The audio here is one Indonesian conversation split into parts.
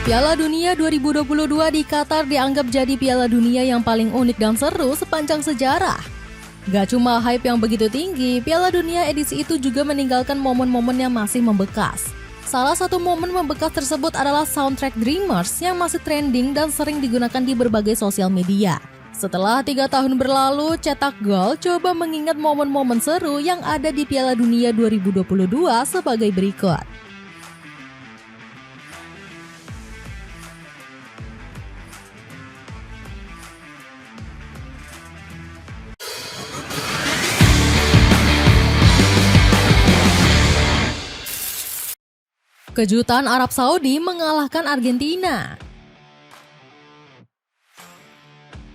Piala Dunia 2022 di Qatar dianggap jadi Piala Dunia yang paling unik dan seru sepanjang sejarah. Gak cuma hype yang begitu tinggi, Piala Dunia edisi itu juga meninggalkan momen-momen yang masih membekas. Salah satu momen membekas tersebut adalah soundtrack Dreamers yang masih trending dan sering digunakan di berbagai sosial media. Setelah 3 tahun berlalu, Cetak Gol coba mengingat momen-momen seru yang ada di Piala Dunia 2022 sebagai berikut. Kejutan Arab Saudi mengalahkan Argentina.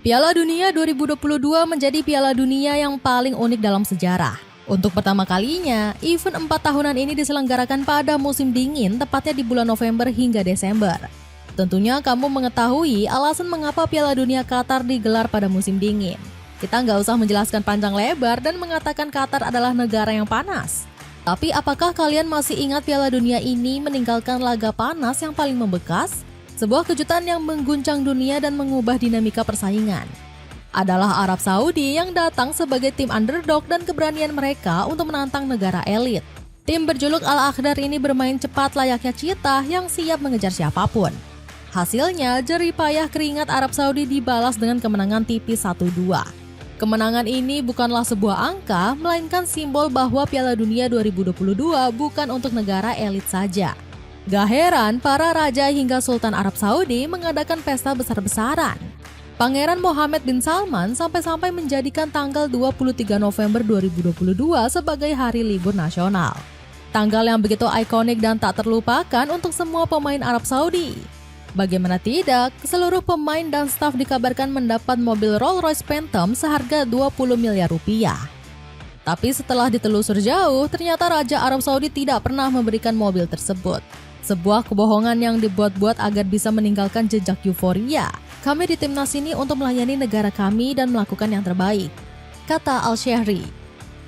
Piala Dunia 2022 menjadi Piala Dunia yang paling unik dalam sejarah. Untuk pertama kalinya, event 4 tahunan ini diselenggarakan pada musim dingin, tepatnya di bulan November hingga Desember. Tentunya kamu mengetahui alasan mengapa Piala Dunia Qatar digelar pada musim dingin. Kita nggak usah menjelaskan panjang lebar dan mengatakan Qatar adalah negara yang panas. Tapi apakah kalian masih ingat Piala Dunia ini meninggalkan laga panas yang paling membekas? Sebuah kejutan yang mengguncang dunia dan mengubah dinamika persaingan. Adalah Arab Saudi yang datang sebagai tim underdog dan keberanian mereka untuk menantang negara elit. Tim berjuluk Al-Akhdar ini bermain cepat layaknya cheetah yang siap mengejar siapapun. Hasilnya, jerih payah keringat Arab Saudi dibalas dengan kemenangan tipis 1-2. Kemenangan ini bukanlah sebuah angka, melainkan simbol bahwa Piala Dunia 2022 bukan untuk negara elit saja. Gak heran para raja hingga Sultan Arab Saudi mengadakan pesta besar-besaran. Pangeran Mohammed bin Salman sampai-sampai menjadikan tanggal 23 November 2022 sebagai hari libur nasional. Tanggal yang begitu ikonik dan tak terlupakan untuk semua pemain Arab Saudi. Bagaimana tidak, seluruh pemain dan staf dikabarkan mendapat mobil Rolls-Royce Phantom seharga 20 miliar rupiah. Tapi setelah ditelusur jauh, ternyata Raja Arab Saudi tidak pernah memberikan mobil tersebut. Sebuah kebohongan yang dibuat-buat agar bisa meninggalkan jejak euforia. Kami di timnas ini untuk melayani negara kami dan melakukan yang terbaik, kata Al-Shehri.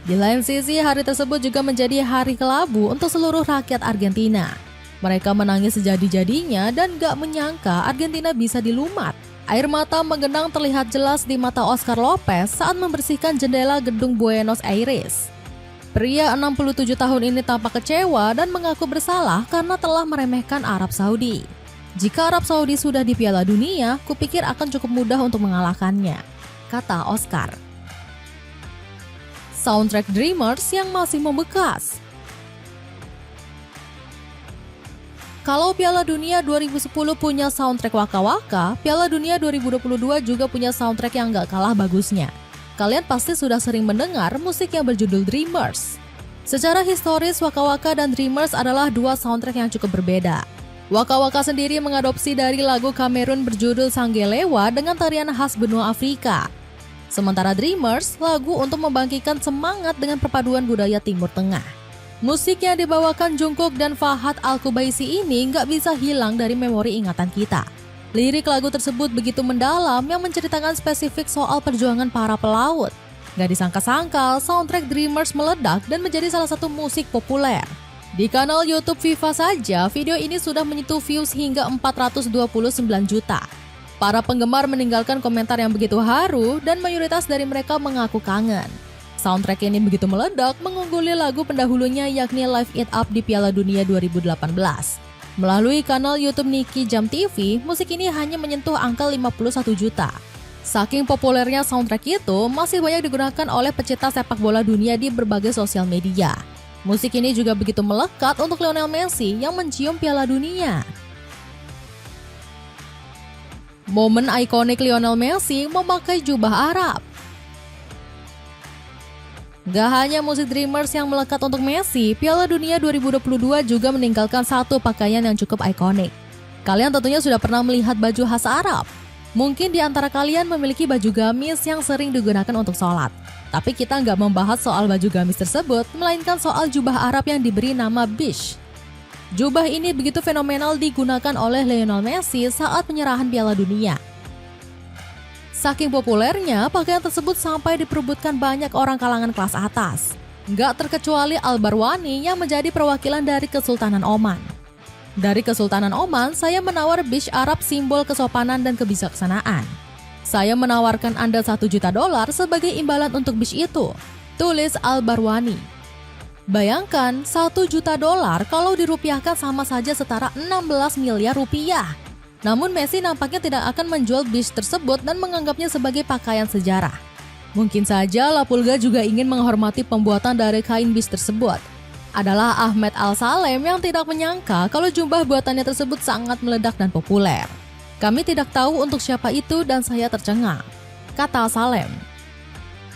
Di lain sisi, hari tersebut juga menjadi hari kelabu untuk seluruh rakyat Argentina. Mereka menangis sejadi-jadinya dan gak menyangka Argentina bisa dilumat. Air mata menggenang terlihat jelas di mata Oscar Lopez saat membersihkan jendela gedung Buenos Aires. Pria 67 tahun ini tampak kecewa dan mengaku bersalah karena telah meremehkan Arab Saudi. Jika Arab Saudi sudah di Piala Dunia, kupikir akan cukup mudah untuk mengalahkannya, kata Oscar. Soundtrack Dreamers yang masih membekas. Kalau Piala Dunia 2010 punya soundtrack waka-waka, Piala Dunia 2022 juga punya soundtrack yang gak kalah bagusnya. Kalian pasti sudah sering mendengar musik yang berjudul Dreamers. Secara historis, waka-waka dan Dreamers adalah dua soundtrack yang cukup berbeda. Waka-waka sendiri mengadopsi dari lagu Kamerun berjudul Sanggelewa dengan tarian khas benua Afrika. Sementara Dreamers, lagu untuk membangkitkan semangat dengan perpaduan budaya Timur Tengah. Musik yang dibawakan Jungkook dan Fahad Al-Qubaisi ini nggak bisa hilang dari memori ingatan kita. Lirik lagu tersebut begitu mendalam yang menceritakan spesifik soal perjuangan para pelaut. Nggak disangka-sangka, soundtrack Dreamers meledak dan menjadi salah satu musik populer. Di kanal YouTube FIFA saja, video ini sudah menyentuh views hingga 429 juta. Para penggemar meninggalkan komentar yang begitu haru dan mayoritas dari mereka mengaku kangen. Soundtrack ini begitu meledak mengungguli lagu pendahulunya yakni Live It Up di Piala Dunia 2018. Melalui kanal YouTube Nicky Jam TV, musik ini hanya menyentuh angka 51 juta. Saking populernya soundtrack itu, masih banyak digunakan oleh pecinta sepak bola dunia di berbagai sosial media. Musik ini juga begitu melekat untuk Lionel Messi yang mencium Piala Dunia. Momen ikonik Lionel Messi memakai jubah Arab. Gak hanya musik Dreamers yang melekat untuk Messi, Piala Dunia 2022 juga meninggalkan satu pakaian yang cukup ikonik. Kalian tentunya sudah pernah melihat baju khas Arab. Mungkin di antara kalian memiliki baju gamis yang sering digunakan untuk sholat. Tapi kita nggak membahas soal baju gamis tersebut, melainkan soal jubah Arab yang diberi nama Bish. Jubah ini begitu fenomenal digunakan oleh Lionel Messi saat penyerahan Piala Dunia. Saking populernya, pakaian tersebut sampai diperebutkan banyak orang kalangan kelas atas. Nggak terkecuali Al-Barwani yang menjadi perwakilan dari Kesultanan Oman. Dari Kesultanan Oman, saya menawar Bish Arab simbol kesopanan dan kebijaksanaan. Saya menawarkan Anda $1 juta sebagai imbalan untuk Bish itu, tulis Al-Barwani. Bayangkan, $1 juta kalau dirupiahkan sama saja setara 16 miliar rupiah. Namun Messi nampaknya tidak akan menjual Bish tersebut dan menganggapnya sebagai pakaian sejarah. Mungkin saja La Pulga juga ingin menghormati pembuatan dari kain Bish tersebut. Adalah Ahmed Al-Salem yang tidak menyangka kalau jubah buatannya tersebut sangat meledak dan populer. Kami tidak tahu untuk siapa itu dan saya tercengang, kata Salem.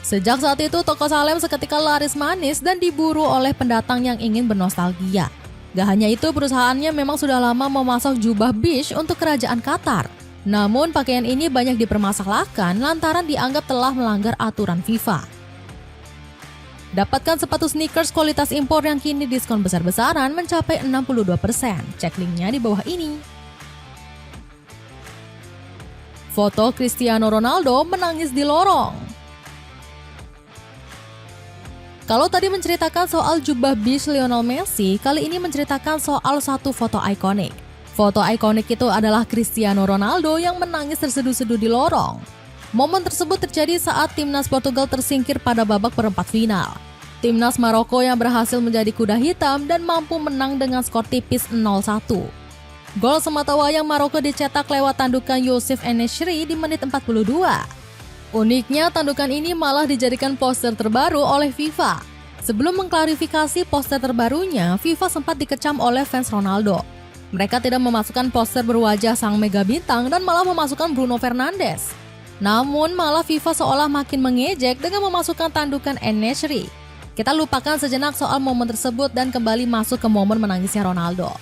Sejak saat itu, toko Salem seketika laris manis dan diburu oleh pendatang yang ingin bernostalgia. Gak hanya itu, perusahaannya memang sudah lama memasok jubah Bish untuk kerajaan Qatar. Namun pakaian ini banyak dipermasalahkan lantaran dianggap telah melanggar aturan FIFA. Dapatkan sepatu sneakers kualitas impor yang kini diskon besar-besaran mencapai 62%. Cek linknya di bawah ini. Foto Cristiano Ronaldo menangis di lorong. Kalau tadi menceritakan soal jubah Bish Lionel Messi, kali ini menceritakan soal satu foto ikonik. Foto ikonik itu adalah Cristiano Ronaldo yang menangis terseduh-seduh di lorong. Momen tersebut terjadi saat timnas Portugal tersingkir pada babak perempat final. Timnas Maroko yang berhasil menjadi kuda hitam dan mampu menang dengan skor tipis 0-1. Gol sematawayang Maroko dicetak lewat tandukan Youssef En-Nesyri di menit 42. Uniknya, tandukan ini malah dijadikan poster terbaru oleh FIFA. Sebelum mengklarifikasi poster terbarunya, FIFA sempat dikecam oleh fans Ronaldo. Mereka tidak memasukkan poster berwajah sang mega bintang dan malah memasukkan Bruno Fernandes. Namun malah FIFA seolah makin mengejek dengan memasukkan tandukan En-Nesyri. Kita lupakan sejenak soal momen tersebut dan kembali masuk ke momen menangisnya Ronaldo.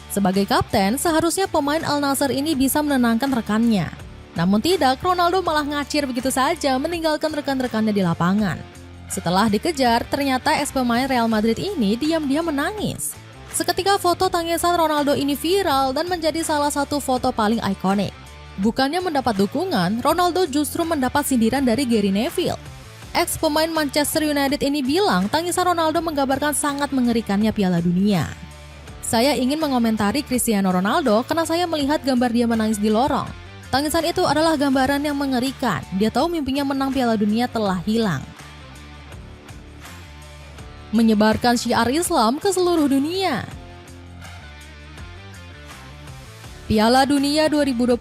Sebagai kapten, seharusnya pemain Al Nassr ini bisa menenangkan rekannya. Namun tidak, Ronaldo malah ngacir begitu saja meninggalkan rekan-rekannya di lapangan. Setelah dikejar, ternyata ex-pemain Real Madrid ini diam-diam menangis. Seketika foto tangisan Ronaldo ini viral dan menjadi salah satu foto paling ikonik. Bukannya mendapat dukungan, Ronaldo justru mendapat sindiran dari Gary Neville. Ex-pemain Manchester United ini bilang tangisan Ronaldo menggambarkan sangat mengerikannya Piala Dunia. Saya ingin mengomentari Cristiano Ronaldo karena saya melihat gambar dia menangis di lorong. Tangisan itu adalah gambaran yang mengerikan. Dia tahu mimpinya menang Piala Dunia telah hilang. Menyebarkan syiar Islam ke seluruh dunia. Piala Dunia 2022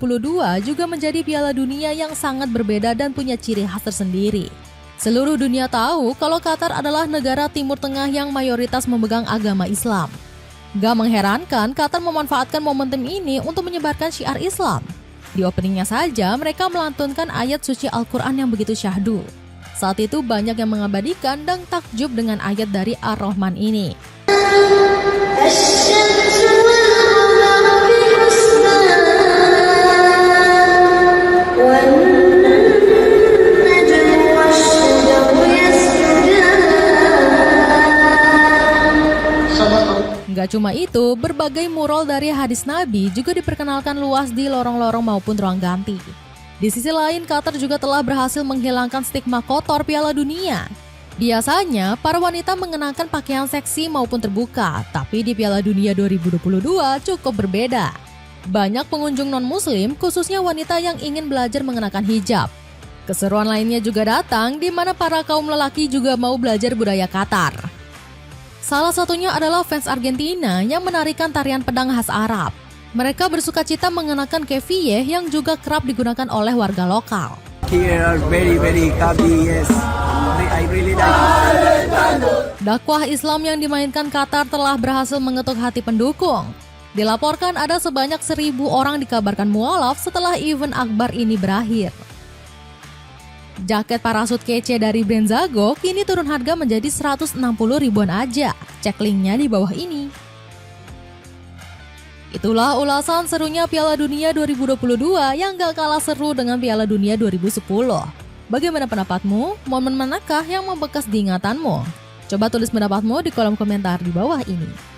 juga menjadi Piala Dunia yang sangat berbeda dan punya ciri khas tersendiri. Seluruh dunia tahu kalau Qatar adalah negara Timur Tengah yang mayoritas memegang agama Islam. Gak mengherankan Qatar memanfaatkan momentum ini untuk menyebarkan syiar Islam. Di openingnya saja mereka melantunkan ayat suci Al-Quran yang begitu syahdu. Saat itu banyak yang mengabadikan dan takjub dengan ayat dari Ar-Rahman ini. Gak cuma itu, berbagai mural dari hadis Nabi juga diperkenalkan luas di lorong-lorong maupun ruang ganti. Di sisi lain, Qatar juga telah berhasil menghilangkan stigma kotor Piala Dunia. Biasanya, para wanita mengenakan pakaian seksi maupun terbuka, tapi di Piala Dunia 2022 cukup berbeda. Banyak pengunjung non-muslim, khususnya wanita yang ingin belajar mengenakan hijab. Keseruan lainnya juga datang, di mana para kaum lelaki juga mau belajar budaya Qatar. Salah satunya adalah fans Argentina yang menarikan tarian pedang khas Arab. Mereka bersukacita mengenakan kefiyeh yang juga kerap digunakan oleh warga lokal. Dakwah Islam yang dimainkan Qatar telah berhasil mengetuk hati pendukung. Dilaporkan ada sebanyak 1.000 orang dikabarkan mualaf setelah event akbar ini berakhir. Jaket parasut kece dari brand Zago kini turun harga menjadi 160 ribuan aja. Cek linknya di bawah ini. Itulah ulasan serunya Piala Dunia 2022 yang gak kalah seru dengan Piala Dunia 2010. Bagaimana pendapatmu? Momen manakah yang membekas di ingatanmu? Coba tulis pendapatmu di kolom komentar di bawah ini.